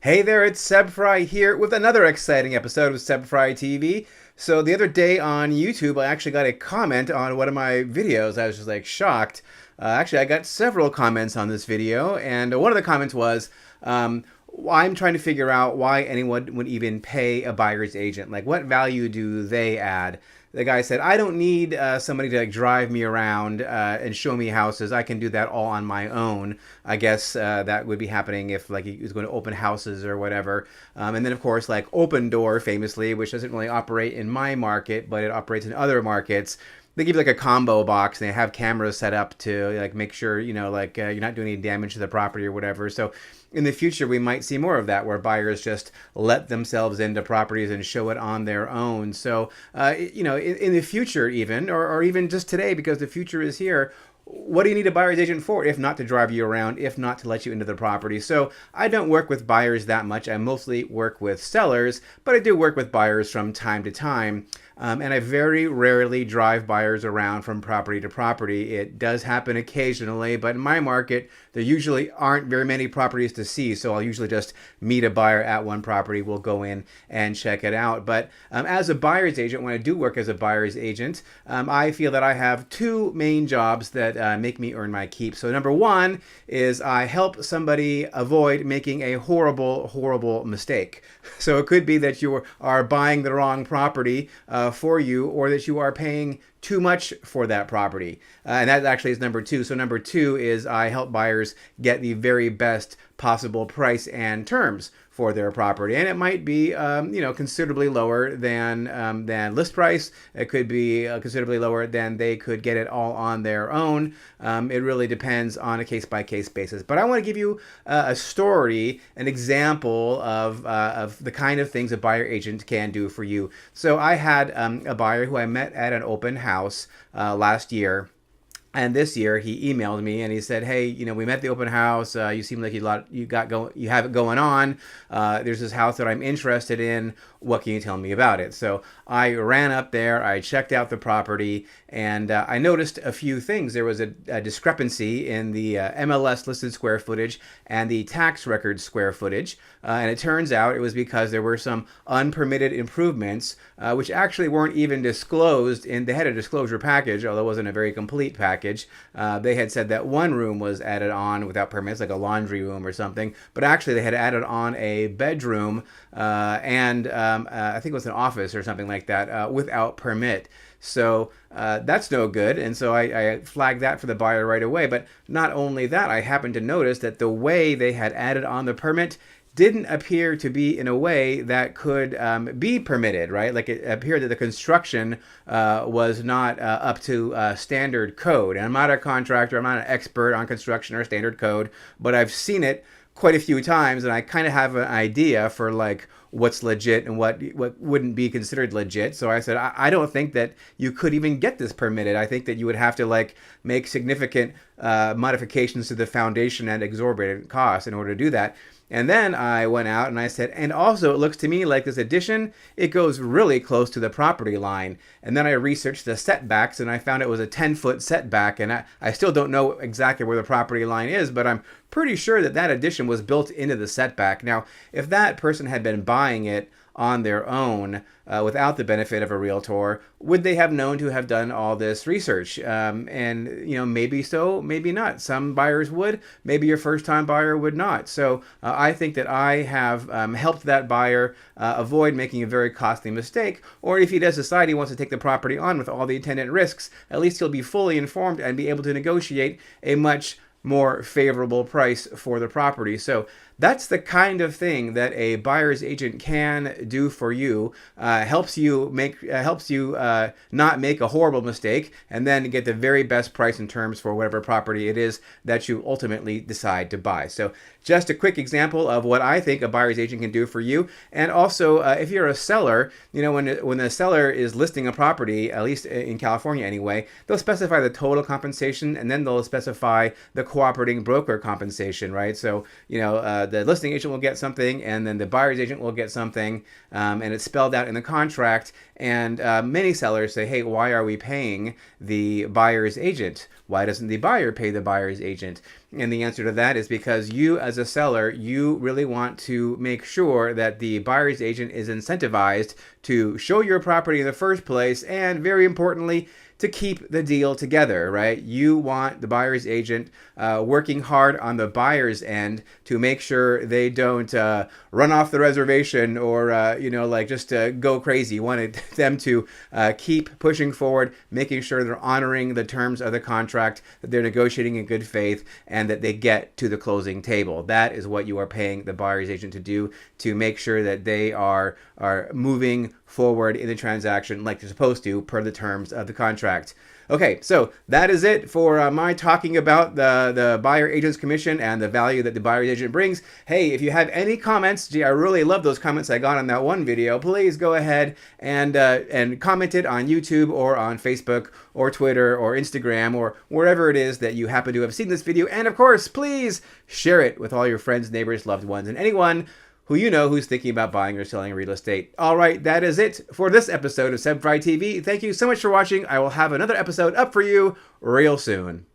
Hey there, it's Seb Frey here with another exciting episode of Seb Frey TV. So the other day on YouTube, I actually got a comment on one of my videos. I was just like shocked. Actually, I got several comments on this video, and one of the comments was, I'm trying to figure out why anyone would even pay a buyer's agent. Like, what value do they add? The guy said, I don't need somebody to like drive me around and show me houses. I can do that all on my own. I guess that would be happening if like he was going to open houses or whatever. And then of course like OpenDoor famously, which doesn't really operate in my market, but it operates in other markets. They give you like a combo box and they have cameras set up to like make sure, you're not doing any damage to the property or whatever. So in the future, we might see more of that where buyers just let themselves into properties and show it on their own. So, in the future even, or even just today, because the future is here, what do you need a buyer's agent for if not to drive you around, if not to let you into the property? So I don't work with buyers that much. I mostly work with sellers, but I do work with buyers from time to time. And I very rarely drive buyers around from property to property. It does happen occasionally, but in my market, there usually aren't very many properties to see. So I'll usually just meet a buyer at one property. We'll go in and check it out. But as a buyer's agent, when I do work as a buyer's agent, I feel that I have two main jobs that make me earn my keep. So number one is I help somebody avoid making a horrible, horrible mistake. So it could be that you are buying the wrong property for you, or that you are paying too much for that property. And that actually is number two. So number two is I help buyers get the very best possible price and terms for their property, and it might be considerably lower than list price. It could be considerably lower than they could get it all on their own. It really depends on a case by case basis. But I want to give you a story, an example of the kind of things a buyer agent can do for you. So I had a buyer who I met at an open house last year. And this year he emailed me and he said, "Hey, we met at the open house. You seem like you have it going on. There's this house that I'm interested in. What can you tell me about it?" So I ran up there. I checked out the property, and I noticed a few things. There was a discrepancy in the MLS listed square footage and the tax record square footage. And it turns out it was because there were some unpermitted improvements, which actually weren't even disclosed they had a disclosure package, although it wasn't a very complete package. They had said that one room was added on without permits, like a laundry room or something, but actually they had added on a bedroom and I think it was an office or something like that without permit. So that's no good. And so I flagged that for the buyer right away. But not only that, I happened to notice that the way they had added on the permit didn't appear to be in a way that could be permitted, right? Like it appeared that the construction was not up to standard code. And I'm not a contractor, I'm not an expert on construction or standard code, but I've seen it quite a few times, and I kind of have an idea for like what's legit and what wouldn't be considered legit. So I said, I don't think that you could even get this permitted. I think that you would have to like make significant modifications to the foundation at exorbitant cost in order to do that. And then I went out and I said, and also it looks to me like this addition, it goes really close to the property line. And then I researched the setbacks and I found it was a 10-foot setback. And I still don't know exactly where the property line is, but I'm pretty sure that that addition was built into the setback. Now, if that person had been buying it on their own without the benefit of a realtor, would they have known to have done all this research? And maybe so, maybe not. Some buyers would, maybe your first time buyer would not. So I think that I have helped that buyer avoid making a very costly mistake. Or if he does decide he wants to take the property on with all the attendant risks, at least he'll be fully informed and be able to negotiate a much more favorable price for the property. So that's the kind of thing that a buyer's agent can do for you. Helps you not make a horrible mistake, and then get the very best price and terms for whatever property it is that you ultimately decide to buy. So just a quick example of what I think a buyer's agent can do for you. And also, if you're a seller, when the seller is listing a property, at least in California anyway, they'll specify the total compensation, and then they'll specify the cooperating broker compensation, right? So, the listing agent will get something, and then the buyer's agent will get something, and it's spelled out in the contract. And many sellers say, hey, why are we paying the buyer's agent? Why doesn't the buyer pay the buyer's agent? And the answer to that is because you, as a seller, you really want to make sure that the buyer's agent is incentivized to show your property in the first place, and very importantly, to keep the deal together, right? You want the buyer's agent working hard on the buyer's end to make sure they don't run off the reservation or, just go crazy. You wanted them to keep pushing forward, making sure they're honoring the terms of the contract, that they're negotiating in good faith, and that they get to the closing table. That is what you are paying the buyer's agent to do, to make sure that they are moving forward in the transaction like they're supposed to per the terms of the contract. Okay, so that is it for my talking about the buyer agent's commission and the value that the buyer's agent brings. Hey, if you have any comments, gee, I really love those comments I got on that one video. Please go ahead and comment it on YouTube or on Facebook or Twitter or Instagram or wherever it is that you happen to have seen this video. And of course, please share it with all your friends, neighbors, loved ones, and anyone who you know who's thinking about buying or selling real estate. All right, that is it for this episode of Seb Frey TV. Thank you so much for watching. I will have another episode up for you real soon.